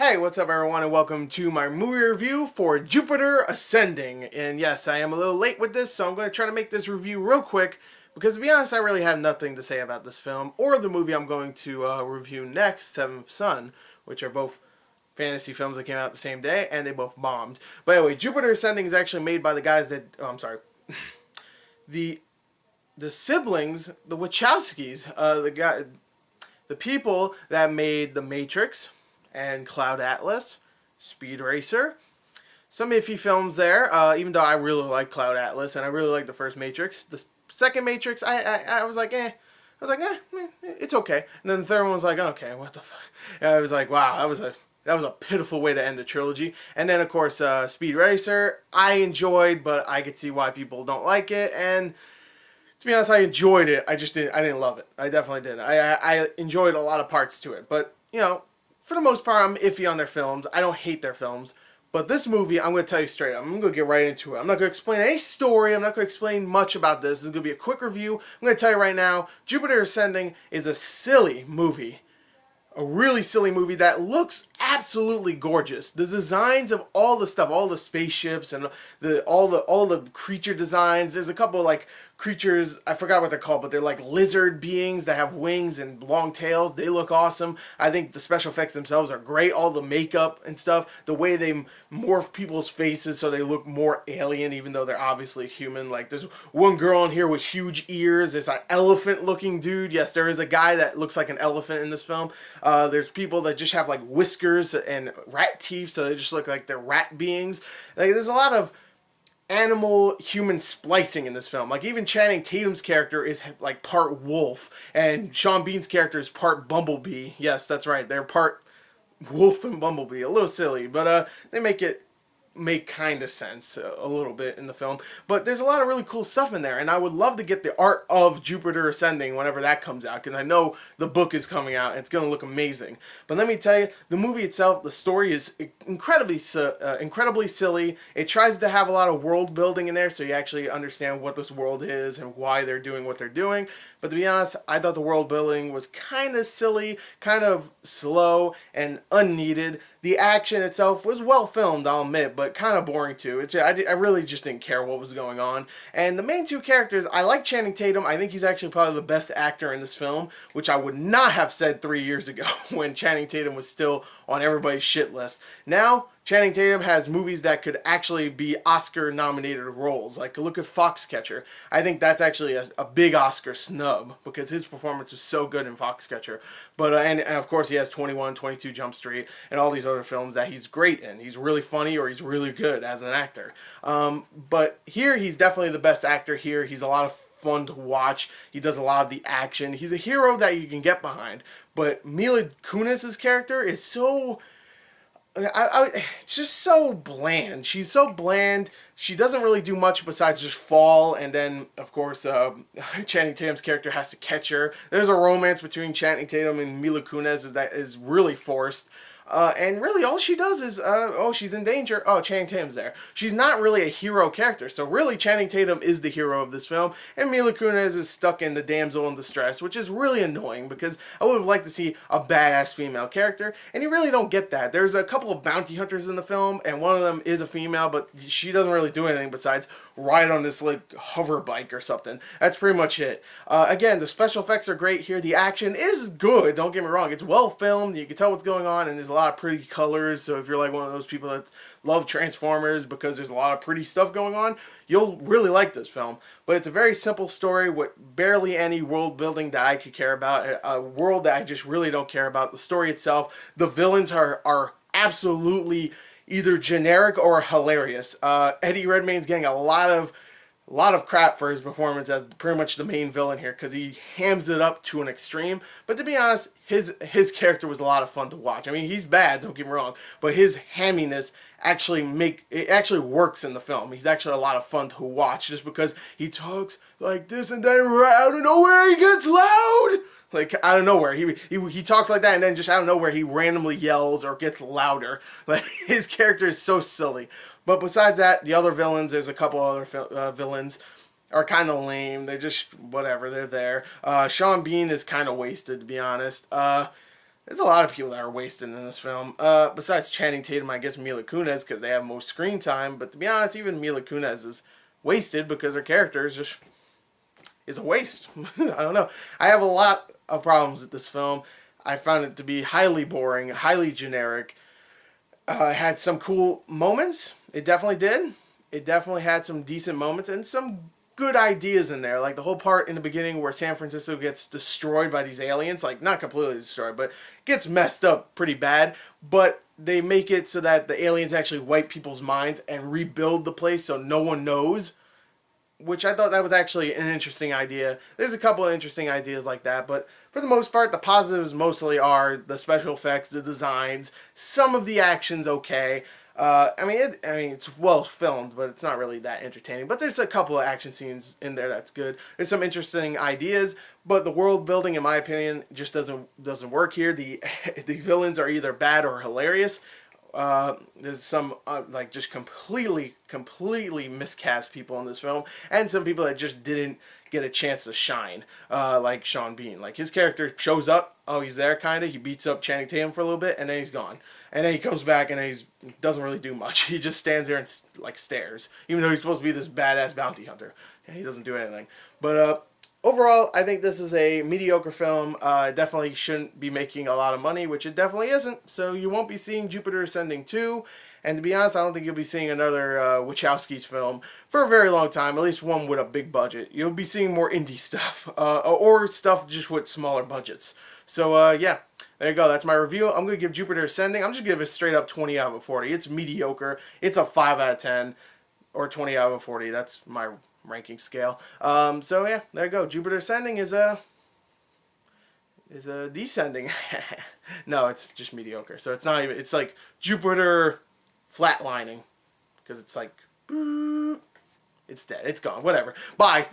Hey, what's up everyone and welcome to my movie review for Jupiter Ascending. And yes, I am a little late with this, so I'm going to try to make this review real quick because to be honest, I really have nothing to say about this film or the movie I'm going to review next, Seventh Son, which are both fantasy films that came out the same day and they both bombed. But anyway, Jupiter Ascending is actually made by the guys that, I'm sorry, the siblings, the Wachowskis, the people that made The Matrix and Cloud Atlas, Speed Racer. Some iffy films there, even though I really like Cloud Atlas and I really like the first Matrix. The second Matrix, I was like, eh. I was like, it's okay. And then the third one was like, okay, what the fuck? And I was like, wow, that was a pitiful way to end the trilogy. And then, of course, Speed Racer, I enjoyed, but I could see why people don't like it. And to be honest, I enjoyed it. I didn't love it. I definitely didn't. I enjoyed a lot of parts to it. But, you know, for the most part, I'm iffy on their films. I don't hate their films. But this movie, I'm going to tell you straight up. I'm going to get right into it. I'm not going to explain any story. I'm not going to explain much about this. This is going to be a quick review. I'm going to tell you right now, Jupiter Ascending is a silly movie. A really silly movie that looks absolutely gorgeous. The designs of all the stuff, all the spaceships and all the creature designs. There's a couple like creatures, I forgot what they're called, but they're like lizard beings that have wings and long tails. They look awesome. I think the special effects themselves are great. All the makeup and stuff, the way they morph people's faces so they look more alien even though they're obviously human. Like there's one girl in here with huge ears. There's an elephant looking dude. Yes, there is a guy that looks like an elephant in this film. There's people that just have like whiskers and rat teeth, so they just look like they're rat beings. Like there's a lot of animal human splicing in this film. Like even Channing Tatum's character is like part wolf, and Sean Bean's character is part bumblebee. Yes, that's right. They're part wolf and bumblebee. A little silly, but they make kind of sense a little bit in the film. But there's a lot of really cool stuff in there, and I would love to get the art of Jupiter Ascending whenever that comes out, because I know the book is coming out and it's going to look amazing. But let me tell you, the movie itself, the story is incredibly silly. It tries to have a lot of world building in there so you actually understand what this world is and why they're doing what they're doing. But to be honest, I thought the world building was kind of silly, kind of slow, and unneeded. The action itself was well filmed, I'll admit, but kind of boring too. I really just didn't care what was going on. And the main two characters, I like Channing Tatum. I think he's actually probably the best actor in this film, which I would not have said 3 years ago when Channing Tatum was still on everybody's shit list. Now, Channing Tatum has movies that could actually be Oscar-nominated roles. Like, look at Foxcatcher. I think that's actually a big Oscar snub because his performance was so good in Foxcatcher. But and of course, he has 21, 22 Jump Street, and all these other films that he's great in. He's really funny or he's really good as an actor. But here, he's definitely the best actor here. He's a lot of fun to watch. He does a lot of the action. He's a hero that you can get behind. But Mila Kunis' character is so... it's just so bland. She's so bland. She doesn't really do much besides just fall, and then, of course, Channing Tatum's character has to catch her. There's a romance between Channing Tatum and Mila Kunis that is really forced. And really, all she does is, oh, she's in danger. Oh, Channing Tatum's there. She's not really a hero character. So really, Channing Tatum is the hero of this film. And Mila Kunis is stuck in the damsel in distress, which is really annoying because I would have liked to see a badass female character. And you really don't get that. There's a couple of bounty hunters in the film, and one of them is a female, but she doesn't really do anything besides ride on this, like, hover bike or something. That's pretty much it. Again, the special effects are great here. The action is good. Don't get me wrong. It's well filmed. You can tell what's going on, and there's a lot of pretty colors, so if you're like one of those people that love Transformers because there's a lot of pretty stuff going on, you'll really like this film. But it's a very simple story with barely any world building that I could care about, a world that I just really don't care about. The story itself, the villains are absolutely either generic or hilarious. Eddie Redmayne's getting a lot of crap for his performance as pretty much the main villain here because he hams it up to an extreme. But to be honest, his character was a lot of fun to watch. I mean, he's bad, don't get me wrong, but his hamminess actually works in the film. He's actually a lot of fun to watch just because he talks like this and then out of nowhere he gets loud. Like, out of nowhere. He talks like that, and then just out of nowhere, he randomly yells or gets louder. Like, his character is so silly. But besides that, the other villains, there's a couple other villains, are kind of lame. They're just, whatever, they're there. Sean Bean is kind of wasted, to be honest. There's a lot of people that are wasted in this film. Besides Channing Tatum, I guess Mila Kunis, because they have most screen time. But to be honest, even Mila Kunis is wasted because her character is a waste. I don't know. I have a lot of problems with this film. I found it to be highly boring, highly generic. It had some cool moments. It definitely did. It definitely had some decent moments and some good ideas in there. Like the whole part in the beginning where San Francisco gets destroyed by these aliens. Like, not completely destroyed, but gets messed up pretty bad. But they make it so that the aliens actually wipe people's minds and rebuild the place so no one knows, which I thought that was actually an interesting idea. There's a couple of interesting ideas like that, but for the most part, the positives mostly are the special effects, the designs, some of the action's okay. I mean, it's well filmed, but it's not really that entertaining. But there's a couple of action scenes in there that's good. There's some interesting ideas, but the world building, in my opinion, just doesn't work here. The the villains are either bad or hilarious. There's some like just completely miscast people in this film, and some people that just didn't get a chance to shine, like Sean Bean. Like, his character shows up, oh, he's there, kind of, he beats up Channing Tatum for a little bit, and then he's gone, and then he comes back and he doesn't really do much. He just stands there and like stares, even though he's supposed to be this badass bounty hunter. Yeah, he doesn't do anything. But overall, I think this is a mediocre film. It definitely shouldn't be making a lot of money, which it definitely isn't. So you won't be seeing Jupiter Ascending 2. And to be honest, I don't think you'll be seeing another Wachowski's film for a very long time, at least one with a big budget. You'll be seeing more indie stuff, or stuff just with smaller budgets. So, yeah. There you go. That's my review. I'm going to give Jupiter Ascending, I'm just going to give it straight up 20 out of 40. It's mediocre. It's a 5 out of 10. Or 20 out of 40. That's my ranking scale. So yeah, there you go. Jupiter Ascending is a descending. No, it's just mediocre. So it's not even. It's like Jupiter flatlining, because it's like it's dead. It's gone. Whatever. Bye.